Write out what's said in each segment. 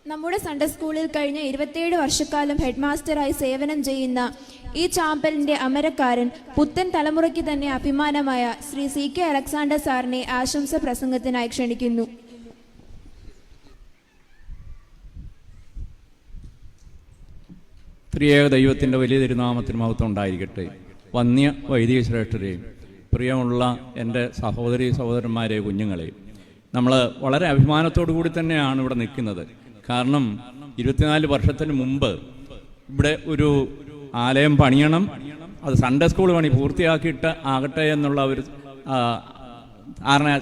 നമ്മുടെ സൺഡേ സ്കൂളിൽ കഴിഞ്ഞ 27 വർഷക്കാലം ഹെഡ് മാസ്റ്ററായി സേവനം ചെയ്യുന്ന ഈ ചാമ്പലിന്റെ അമരക്കാരൻ പുത്തൻ തലമുറയ്ക്ക് തന്നെ അഭിമാനമായ ശ്രീ CK അലക്സാണ്ടർ സാറിനെ ആശംസ പ്രസംഗത്തിനായി ക്ഷണിക്കുന്നു. ത്രിയേക ദൈവത്തിൻ്റെ വലിയ തിരുനാമത്തിന് മഹത്വം ഉണ്ടായിരിക്കട്ടെ. വന്യ വൈദിക ശ്രേഷ്ഠരെ, പ്രിയമുള്ള എൻ്റെ സഹോദരി സഹോദരന്മാരെ, കുഞ്ഞുങ്ങളെ, നമ്മൾ വളരെ അഭിമാനത്തോടു കൂടി തന്നെയാണ് ഇവിടെ നിൽക്കുന്നത്. കാരണം 24 വർഷത്തിന് മുമ്പ് ഇവിടെ ഒരു ആലയം പണിയണം, അത് സൺഡേ സ്കൂൾ പണി പൂർത്തിയാക്കിയിട്ട് ആകട്ടെ എന്നുള്ള ഒരു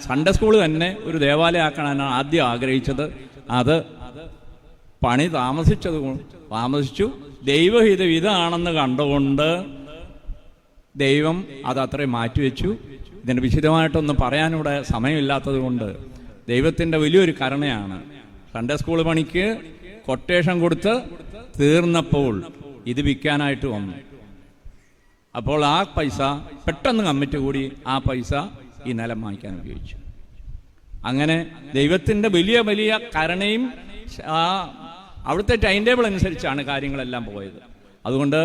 സൺഡേ സ്കൂൾ തന്നെ ഒരു ദേവാലയം ആക്കാനാണ് ആദ്യം ആഗ്രഹിച്ചത്. അത് പണി താമസിച്ചു. ദൈവഹിതം ഇതാണെന്ന് കണ്ടുകൊണ്ട് ദൈവം അത് അത്രയും മാറ്റിവെച്ചു. ഇതിന് വിശദമായിട്ടൊന്നും പറയാനിവിടെ സമയമില്ലാത്തത് കൊണ്ട് ദൈവത്തിൻ്റെ വലിയൊരു കരുണയാണ്. സൺഡേ സ്കൂൾ പണിക്ക് കൊട്ടേഷൻ കൊടുത്ത് തീർന്നപ്പോൾ ഇത് വിൽക്കാനായിട്ട് വന്നു. അപ്പോൾ ആ പൈസ പെട്ടെന്ന് കമ്മിറ്റി കൂടി ആ പൈസ ഈ നിലം വാങ്ങിക്കാൻ ഉപയോഗിച്ചു. അങ്ങനെ ദൈവത്തിൻ്റെ വലിയ വലിയ കരുണയും അവിടുത്തെ ടൈം ടേബിൾ അനുസരിച്ചാണ് കാര്യങ്ങളെല്ലാം പോയത്. അതുകൊണ്ട്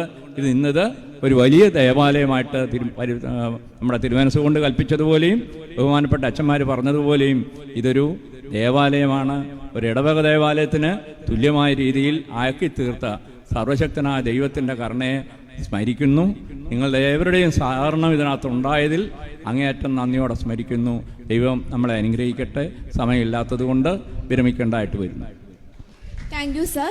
ഇന്നത് ഒരു വലിയ ദേവാലയമായിട്ട് നമ്മുടെ തിരുമനസ് കൊണ്ട് കൽപ്പിച്ചതുപോലെയും ബഹുമാനപ്പെട്ട അച്ഛന്മാർ പറഞ്ഞതുപോലെയും ഇതൊരു ദേവാലയമാണ്. ഒരു ഇടവക ദേവാലയത്തിന് തുല്യമായ രീതിയിൽ ആക്കി തീർത്ത സർവശക്തനായ ദൈവത്തിൻ്റെ കരുണയെ സ്മരിക്കുന്നു. നിങ്ങളുടെ ഏവരുടെയും സഹകരണം ഇതിനകത്തുണ്ടായതിൽ അങ്ങേയറ്റം നന്ദിയോടെ സ്മരിക്കുന്നു. ദൈവം നമ്മളെ അനുഗ്രഹിക്കട്ടെ. സമയമില്ലാത്തത് കൊണ്ട് വിരമിക്കേണ്ടതായിട്ട് വരുന്നു. Thank you sir.